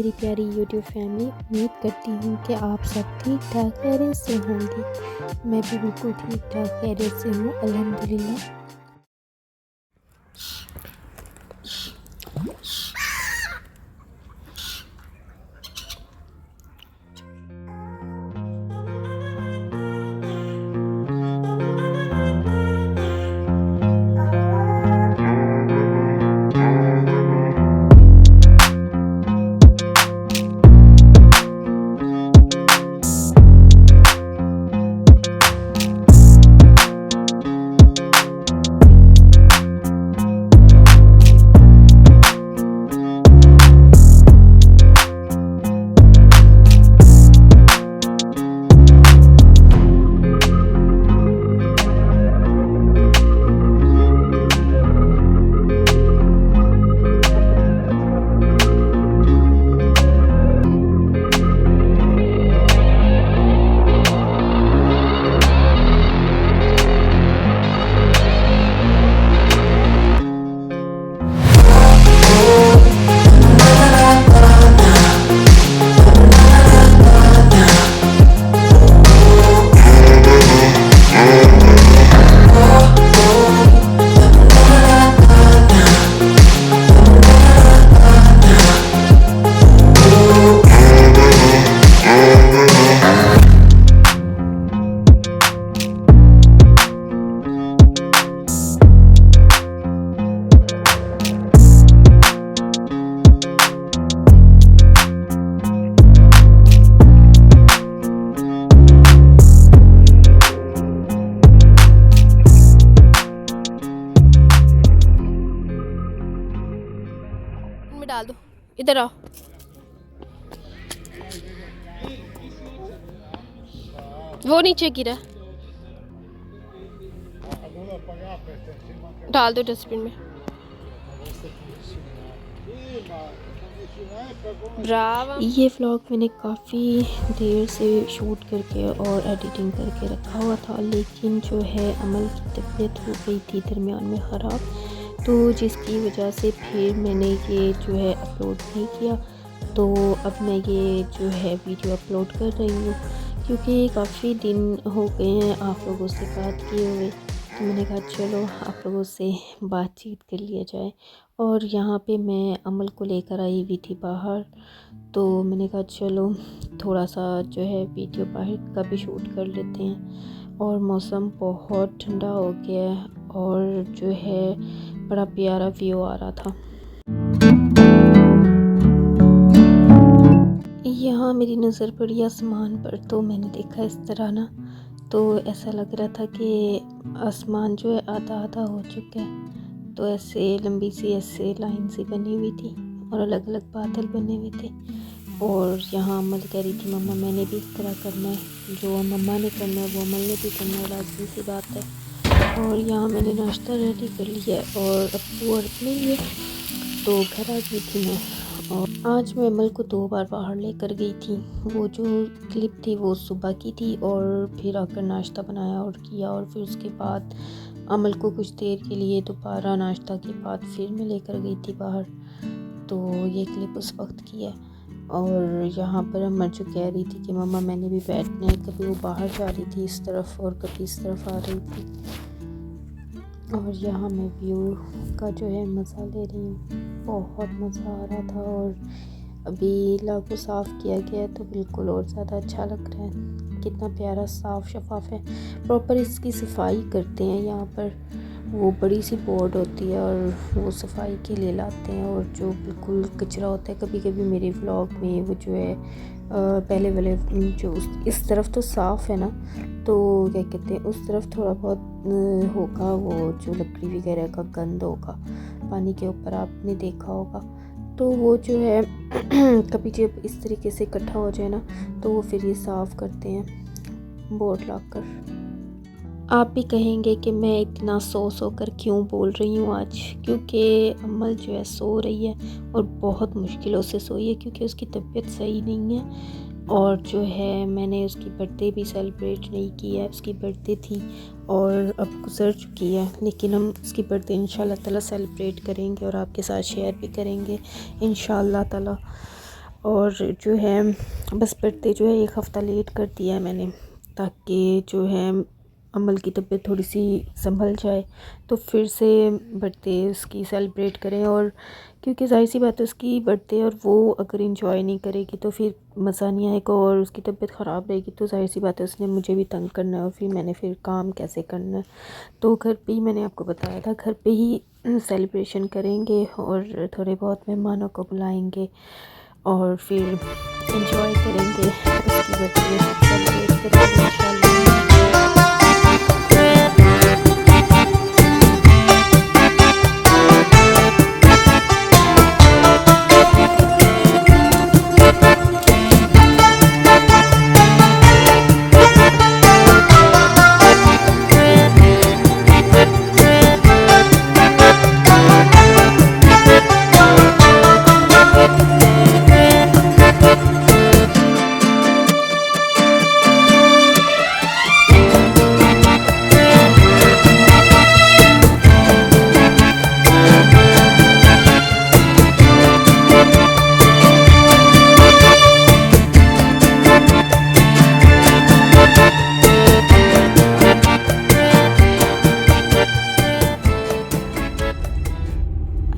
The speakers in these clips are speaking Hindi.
मेरी प्यारी यूट्यूब फैमिली। उम्मीद करती हूँ कि आप सब ठीक ठाक खैरियत से होंगे। मैं भी बिल्कुल ठीक ठाक खैरियत से हूँ, अल्हम्दुलिल्लाह। में डाल दो, इधर आओ। वो नीचे गिरा, डाल दो डस्टबिन में। ये व्लॉग मैंने काफ़ी देर से शूट करके और एडिटिंग करके रखा हुआ था, लेकिन जो है अमल की तबीयत हो गई थी दरमियान में ख़राब, तो जिसकी वजह से फिर मैंने ये जो है अपलोड नहीं किया। तो अब मैं ये जो है वीडियो अपलोड कर रही हूँ, क्योंकि काफ़ी दिन हो गए हैं आप लोगों से बात किए हुए, तो मैंने कहा चलो आप लोगों से बातचीत कर लिया जाए। और यहाँ पे मैं अमल को लेकर आई हुई थी बाहर, तो मैंने कहा चलो थोड़ा सा जो है वीडियो बाहर का भी शूट कर लेते हैं। और मौसम बहुत ठंडा हो गया है और जो है बड़ा प्यारा व्यू आ रहा था। यहाँ मेरी नज़र पड़ी आसमान पर, तो मैंने देखा इस तरह ना, तो ऐसा लग रहा था कि आसमान जो है आधा आधा हो चुका है। तो ऐसे लंबी सी ऐसे लाइन सी बनी हुई थी और अलग अलग बादल बने हुए थे। और यहाँ अमल कह रही थी मम्मा मैंने भी इस तरह करना है, जो मम्मा ने करना है वो अमल ने भी करना है, लाजमी सी बात है। और यहाँ मैंने नाश्ता रेडी कर लिया और अब्बू और अपने लिए तो घर आ गई थी मैं। और आज मैं अमल को 2 बार बाहर लेकर गई थी। वो जो क्लिप थी वो सुबह की थी, और फिर आकर नाश्ता बनाया और किया, और फिर उसके बाद अमल को कुछ देर के लिए दोबारा नाश्ता के बाद फिर मैं लेकर गई थी बाहर। तो ये क्लिप उस वक्त की है। और यहाँ पर अमल जो कह रही थी कि मम्मा मैंने भी बैठना है, कभी वो बाहर जा रही थी इस तरफ और कभी इस तरफ आ रही थी। और यहाँ मैं व्यू का जो है मज़ा ले रही हूँ, बहुत मज़ा आ रहा था। और अभी लागू साफ़ किया गया है तो बिल्कुल और ज़्यादा अच्छा लग रहा है, कितना प्यारा साफ़ शफाफ है। प्रॉपर इसकी सफाई करते हैं यहाँ पर, वो बड़ी सी बोर्ड होती है और वो सफाई के लिए लाते हैं। और जो बिल्कुल कचरा होता है, कभी कभी मेरे व्लॉग में वो जो है पहले वाले जो इस तरफ तो साफ़ है ना, तो क्या कहते हैं उस तरफ थोड़ा बहुत होगा वो जो लकड़ी वगैरह का गंद होगा पानी के ऊपर, आपने देखा होगा। तो वो जो है कभी जब इस तरीके से इकट्ठा हो जाए ना, तो वो फिर ये साफ़ करते हैं बोर्ड लाकर। आप भी कहेंगे कि मैं इतना सो कर क्यों बोल रही हूँ आज, क्योंकि अमल जो है सो रही है और बहुत मुश्किलों से सोई है, क्योंकि उसकी तबीयत सही नहीं है। और जो है मैंने उसकी बर्थडे भी सेलिब्रेट नहीं की है, उसकी बर्थडे थी और अब गुजर चुकी है, लेकिन हम उसकी बर्थडे इंशाल्लाह ताला सेलिब्रेट करेंगे और आपके साथ शेयर भी करेंगे इंशाल्लाह ताला। और जो है बस बर्थडे जो है 1 हफ़्ता लेट कर दिया है मैंने, ताकि जो है अमल की तबीयत थोड़ी सी संभल जाए तो फिर से बर्थडे उसकी सेलिब्रेट करें। और क्योंकि जाहिर सी बात है उसकी बर्थडे, और वो अगर इंजॉय नहीं करेगी तो फिर मज़ा नहीं आएगा, और उसकी तबीयत ख़राब रहेगी तो जाहिर सी बात है उसने मुझे भी तंग करना है, और फिर मैंने फिर काम कैसे करना है। तो घर पे ही मैंने आपको बताया था, घर पे ही सेलिब्रेशन करेंगे और थोड़े बहुत मेहमानों को बुलाएंगे और फिर इंजॉय करेंगे, उसकी बर्थडे सेलिब्रेट करेंगे इंशाल्लाह।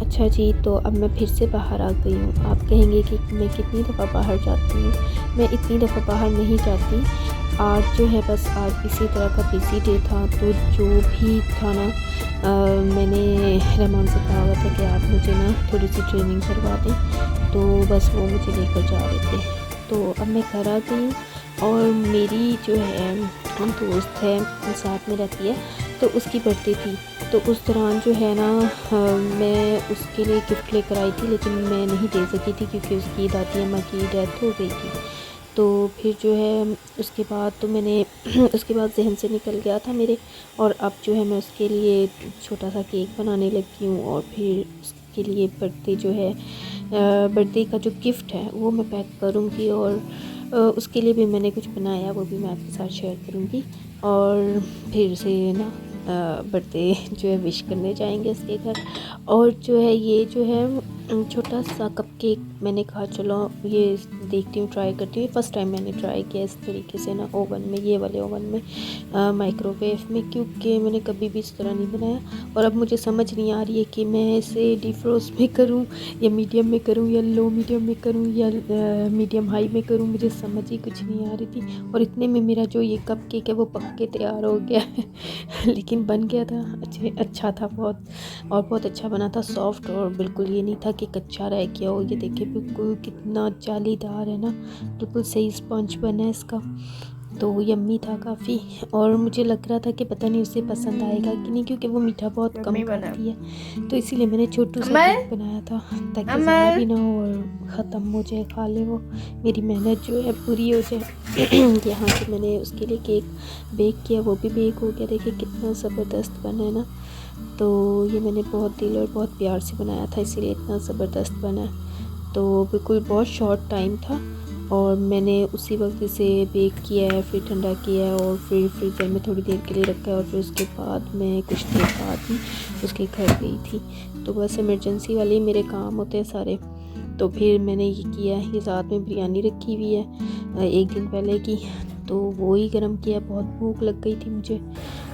अच्छा जी, तो अब मैं फिर से बाहर आ गई हूँ। आप कहेंगे कि मैं कितनी दफ़ा बाहर जाती हूँ। मैं इतनी दफ़ा बाहर नहीं जाती। आज जो है बस आज इसी तरह का बिज़ी डे था, तो जो भी था ना मैंने रहमान से कहा हुआ था कि आप मुझे ना थोड़ी सी ट्रेनिंग करवा दें, तो बस वो मुझे लेकर जा रहे थे। तो अब मैं घर आ गई हूँ, और मेरी जो है दोस्त है साथ में रहती है, तो उसकी बर्थडे थी। तो उस दौरान जो है ना मैं उसके लिए गिफ्ट लेकर आई थी, लेकिन मैं नहीं दे सकी थी क्योंकि उसकी दादी अम्मा की डेथ हो गई थी। तो फिर जो है उसके बाद तो मैंने उसके बाद जहन से निकल गया था मेरे, और अब जो है मैं उसके लिए छोटा सा केक बनाने लगी हूँ, और फिर उसके लिए बर्थडे जो है बर्थडे का जो गिफ्ट है वो मैं पैक करूँगी, और उसके लिए भी मैंने कुछ बनाया, वो भी मैं आपके साथ शेयर करूँगी। और फिर से ना बर्थडे जो है विश करने जाएंगे उसके घर। और जो है ये जो है छोटा सा कपकेक मैंने कहा चलो ये देखती हूँ, ट्राई करती हूँ। फर्स्ट टाइम मैंने ट्राई किया इस तरीके से ना ओवन में, ये वाले ओवन में, माइक्रोवेव में, क्योंकि मैंने कभी भी इस तरह नहीं बनाया। और अब मुझे समझ नहीं आ रही है कि मैं इसे डिफ्रोस्ट में करूँ या मीडियम में करूँ या लो मीडियम में करूँ या मीडियम हाई में करूँ, मुझे समझ ही कुछ नहीं आ रही थी। और इतने में मेरा जो ये कपकेक है वो पक के तैयार हो गया लेकिन बन गया था, अच्छा था बहुत, और बहुत अच्छा बना था, सॉफ्ट, और बिल्कुल ये नहीं था कि कच्चा रह गया हो। ये देखिए बिल्कुल कितना जालीदार है ना, बिल्कुल सही स्पंज बना है इसका, तो यम्मी था काफ़ी। और मुझे लग रहा था कि पता नहीं उसे पसंद आएगा कि नहीं, क्योंकि वो मीठा बहुत कम खाती है, तो इसीलिए मैंने छोटू सा केक बनाया था ताकि ज़्यादा भी ना हो और ख़त्म हो जाए, खा ले वो, मेरी मेहनत जो है पूरी हो जाए। यहाँ से मैंने उसके लिए केक बेक किया, वो भी बेक हो गया, देखिए कितना ज़बरदस्त बना है ना। तो ये मैंने बहुत दिल और बहुत प्यार से बनाया था, इसीलिए इतना ज़बरदस्त बना। तो बिल्कुल बहुत शॉर्ट टाइम था, और मैंने उसी वक्त इसे बेक किया है, फिर ठंडा किया है, और फिर फ्रीज़र में थोड़ी देर के लिए रखा है, और फिर उसके बाद मैं कुछ देर बाद ही उसके घर गई थी। तो बस इमरजेंसी वाले ही मेरे काम होते हैं सारे। तो फिर मैंने ये किया, ये साथ में बिरयानी रखी हुई है 1 दिन पहले की, तो वो ही गर्म किया, बहुत भूख लग गई थी मुझे।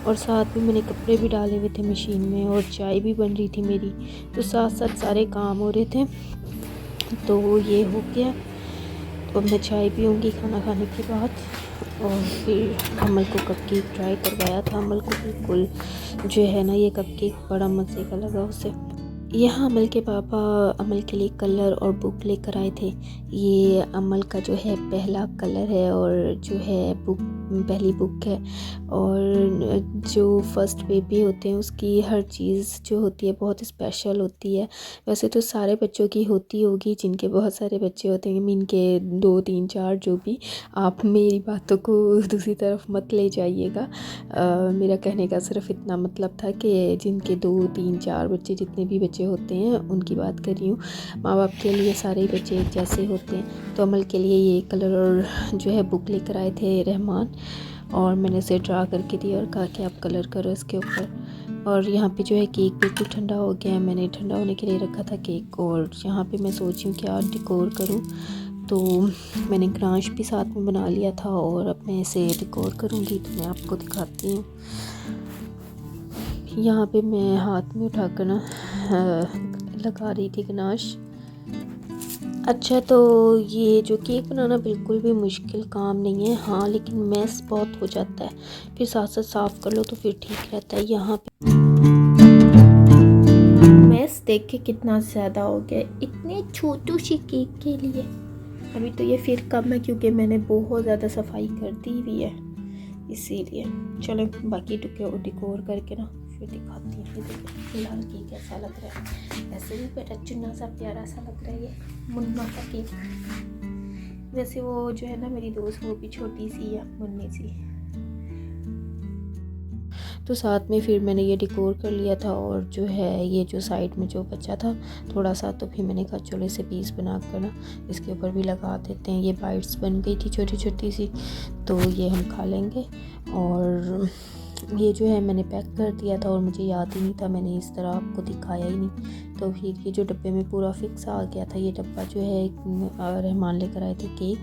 और साथ में मैंने कपड़े भी डाले हुए थे मशीन में, और चाय भी बन रही थी मेरी, तो साथ साथ सारे काम हो रहे थे। तो ये हो गया, तो मैं चाय पीऊँगी खाना खाने के बाद। और फिर अमल को कपकेक ट्राई करवाया था, अमल को बिल्कुल जो है ना ये कपकेक बड़ा मज़े का लगा उसे। यहाँ अमल के पापा अमल के लिए कलर और बुक लेकर आए थे। ये अमल का जो है पहला कलर है, और जो है बुक पहली बुक है। और जो फर्स्ट बेबी होते हैं उसकी हर चीज़ जो होती है बहुत स्पेशल होती है। वैसे तो सारे बच्चों की होती होगी, जिनके बहुत सारे बच्चे होते हैं, मीन के 2 3 4 जो भी, आप मेरी बातों को दूसरी तरफ मत ले जाइएगा। मेरा कहने का सिर्फ इतना मतलब था कि जिनके 2 3 4 बच्चे, जितने भी बच्चे होते हैं उनकी बात कर रही हूँ। माँ बाप के लिए सारे बच्चे एक जैसे होते हैं। तो अमल के लिए ये कलर और जो है बुक लेकर आए थे रहमान, और मैंने उसे ड्रा करके दिया और कहा कि आप कलर करो इसके ऊपर। और यहाँ पे जो है केक बिल्कुल ठंडा हो गया है, मैंने ठंडा होने के लिए रखा था केक। और यहाँ पे मैं सोच रही हूँ क्या डेकोर करूँ, तो मैंने गनाश भी साथ में बना लिया था और अब मैं इसे डेकोर करूँगी, तो मैं आपको दिखाती हूँ। यहाँ पे मैं हाथ में उठाकर ना लगा रही थी गनाश। अच्छा, तो ये जो केक बनाना बिल्कुल भी मुश्किल काम नहीं है, हाँ, लेकिन मैस बहुत हो जाता है, फिर साथ साथ साफ़ कर लो तो फिर ठीक रहता है। यहाँ पे मैस देख के कितना ज़्यादा हो गया इतने छोटू सी केक के लिए। अभी तो ये फिर कम है क्योंकि मैंने बहुत ज़्यादा सफाई कर दी हुई है, इसीलिए। चलो बाकी डेकोर करके ना फिर दिखाती हूँ। फिर फिलहाल केक कैसा लग रहा है, ऐसे भी बड़ा चुन्ना सा प्यारा सा लग रहा है ये मुन्ना का केक। वैसे वो जो है ना मेरी दोस्त, वो भी छोटी सी है, मुन्नी सी। तो साथ में फिर मैंने ये डेकोर कर लिया था, और जो है ये जो साइड में जो बचा था थोड़ा सा, तो फिर मैंने कहा चलो इसे पीस बना कर ना इसके ऊपर भी लगा देते हैं। ये बाइट्स बन गई थी छोटी छोटी सी, तो ये हम खा लेंगे। और ये जो है मैंने पैक कर दिया था और मुझे याद ही नहीं था, मैंने इस तरह आपको दिखाया ही नहीं। तो फिर ये जो डब्बे में पूरा फिक्स आ गया था, ये डब्बा जो है रहमान लेकर आए थे केक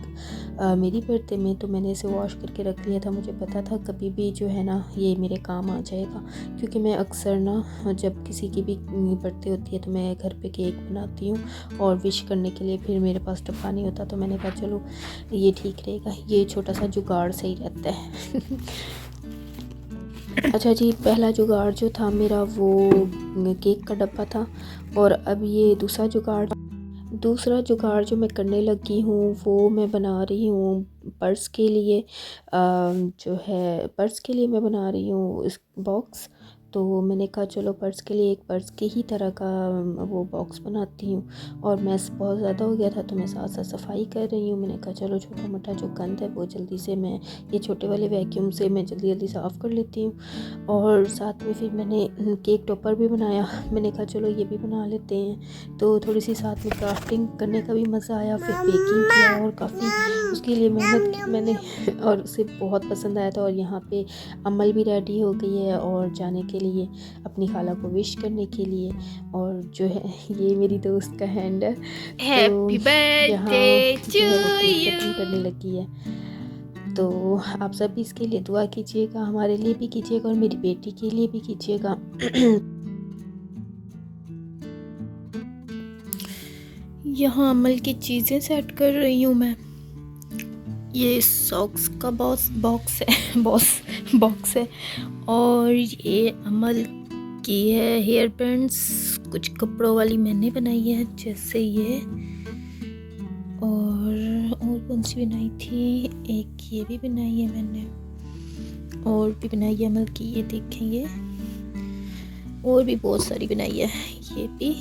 मेरी बर्थडे में, तो मैंने इसे वॉश करके रख लिया था। मुझे पता था कभी भी जो है ना ये मेरे काम आ जाएगा, क्योंकि मैं अक्सर ना जब किसी की भी बर्थडे होती है तो मैं घर पे केक बनाती हूँ और विश करने के लिए फिर मेरे पास डब्बा नहीं होता, तो मैंने कहा चलो ये ठीक रहेगा, ये छोटा सा जुगाड़ सही रहता है। अच्छा जी, पहला जुगाड़ जो था मेरा वो केक का डब्बा था, और अब ये दूसरा जुगाड़ जो मैं करने लगी हूँ वो मैं बना रही हूँ पर्स के लिए। जो है पर्स के लिए मैं बना रही हूँ इस बॉक्स। तो मैंने कहा चलो पर्स के लिए एक पर्स के ही तरह का वो बॉक्स बनाती हूँ, और मैस बहुत ज़्यादा हो गया था तो मैं साथ साथ सफाई कर रही हूँ। मैंने कहा चलो छोटा मोटा जो गंद है वो जल्दी से मैं ये छोटे वाले वैक्यूम से मैं जल्दी जल्दी साफ़ कर लेती हूँ। और साथ में फिर मैंने केक टॉपर भी बनाया, मैंने कहा चलो ये भी बना लेते हैं। तो थोड़ी सी साथ में क्राफ्टिंग करने का भी मज़ा आया, फिर बेकिंग किया और काफ़ी उसके लिए मेहनत की मैंने, और उसे बहुत पसंद आया था। और यहाँ पे अमल भी रेडी हो गई है और जाने के लिए अपनी खाला को विश करने के लिए। और जो है ये मेरी दोस्त का हैंड है, तो यहाँ जो है वो केक कटिंग करने लगी है। तो आप सब भी इसके लिए दुआ कीजिएगा, हमारे लिए भी कीजिएगा और मेरी बेटी के लिए भी कीजिएगा। यहाँ अमल की चीज़ें सेट कर रही हूँ मैं। ये सॉक्स का बॉक्स है, और ये अमल की है हेयर बैंड्स, कुछ कपड़ों वाली मैंने बनाई है जैसे ये, और कौन सी बनाई थी, एक ये भी बनाई है मैंने, और भी बनाई है अमल की, ये देखें ये, और भी बहुत सारी बनाई है, ये भी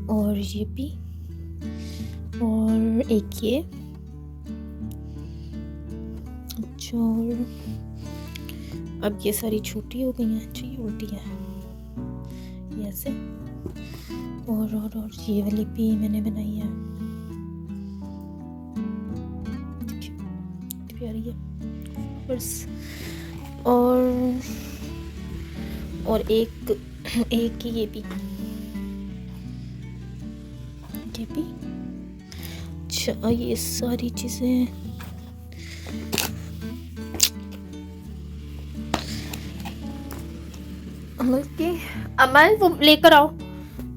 और ये भी, और एक ये। अच्छा, और अब ये सारी छोटी हो गई हैं, अच्छा ये उल्टी है ये ऐसे, और ये वाली भी मैंने बनाई है, प्यारी है बस। और एक ये भी अच्छा, ये सारी चीज़ें अमल वो लेकर आओ।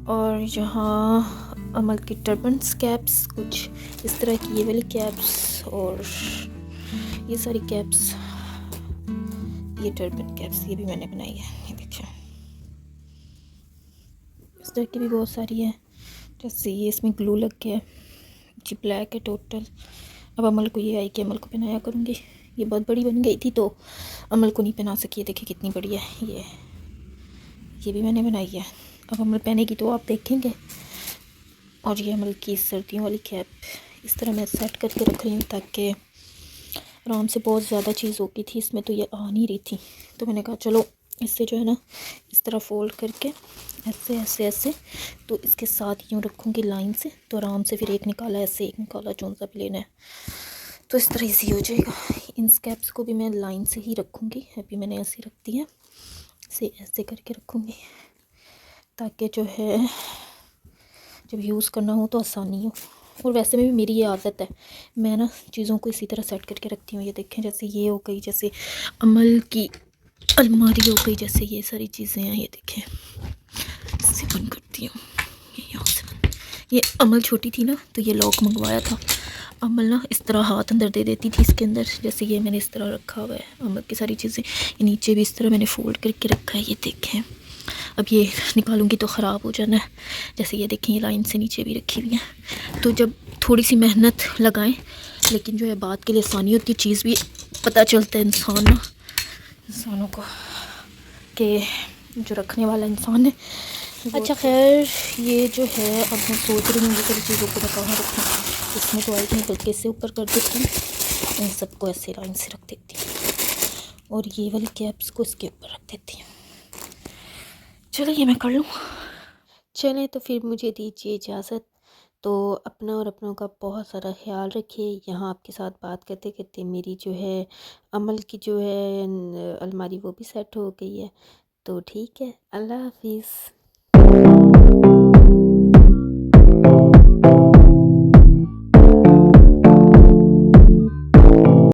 और यहाँ अमल की टर्बन्स कैप्स, कुछ इस तरह की ये वाली कैप्स, और ये सारी कैप्स, ये टर्बन कैप्स ये भी मैंने बनाई है, ये देखिए इस तरह की भी बहुत सारी है। जैसे ये इसमें ग्लू लग गया है, जी ब्लैक है टोटल। अब अमल को ये आई कि अमल को पहनाया करूँगी, ये बहुत बड़ी बन गई थी तो अमल को नहीं पहना सकी, देखिए कितनी बड़ी है ये भी मैंने बनाई है। अब अमल पहनेगी तो आप देखेंगे। और ये अमल की सर्दियों वाली कैप इस तरह मैं सेट करके रख रही हूँ ताकि आराम से, बहुत ज़्यादा चीज़ हो गई थी इसमें तो ये आ नहीं रही थी, तो मैंने कहा चलो इससे जो है ना इस तरह फ़ोल्ड करके ऐसे तो इसके साथ यूँ रखूँगी लाइन से, तो आराम से फिर एक निकाला ऐसे, एक निकाला, जो सा भी लेना है तो इस तरह इजी हो जाएगा। इन स्कैप्स को भी मैं लाइन से ही रखूँगी, अभी मैंने ऐसे रख दिया, इसे ऐसे करके रखूँगी ताकि जो है जब यूज़ करना हो तो आसानी हो। और वैसे में भी मेरी ये आदत है, मैं ना चीज़ों को इसी तरह सेट करके रखती हूँ। ये देखें, जैसे ये हो गई, जैसे अमल की अलमारी हो गई, जैसे ये सारी चीज़ें हैं। ये देखें, इससे बंद करती हूँ, ये यहाँ से बंद। ये अमल छोटी थी ना, तो ये लॉक मंगवाया था। अमल ना इस तरह हाथ अंदर दे देती थी इसके अंदर, जैसे ये मैंने इस तरह रखा हुआ है अमल की सारी चीज़ें। ये नीचे भी इस तरह मैंने फ़ोल्ड करके रखा है। ये देखें, अब ये निकालूंगी तो ख़राब हो जाना है। जैसे ये देखें, ये लाइन से नीचे भी रखी हुई है। तो जब थोड़ी सी मेहनत लगाएं, लेकिन जो है बात के लिए आसानी होती है, चीज़ भी पता चलता है इंसानों को कि जो रखने वाला इंसान है। अच्छा खैर, ये जो है अब मैं सोच रही हूँ ये सारी चीज़ों को मैं कहाँ रखूँ। इसमें तो आई नहीं, बल्कि इससे ऊपर कर देती हूँ। इन सबको ऐसे लाइन से रख देती हूँ और ये वाली कैप्स को इसके ऊपर रख देती हूँ। चलो ये मैं कर लूँ। चलें तो फिर मुझे दीजिए इजाज़त। तो अपना और अपनों का बहुत सारा ख्याल रखिए। यहाँ आपके साथ बात करते करते मेरी जो है अमल की जो है अलमारी वो भी सेट हो गई है। तो ठीक है, अल्लाह हाफिज़।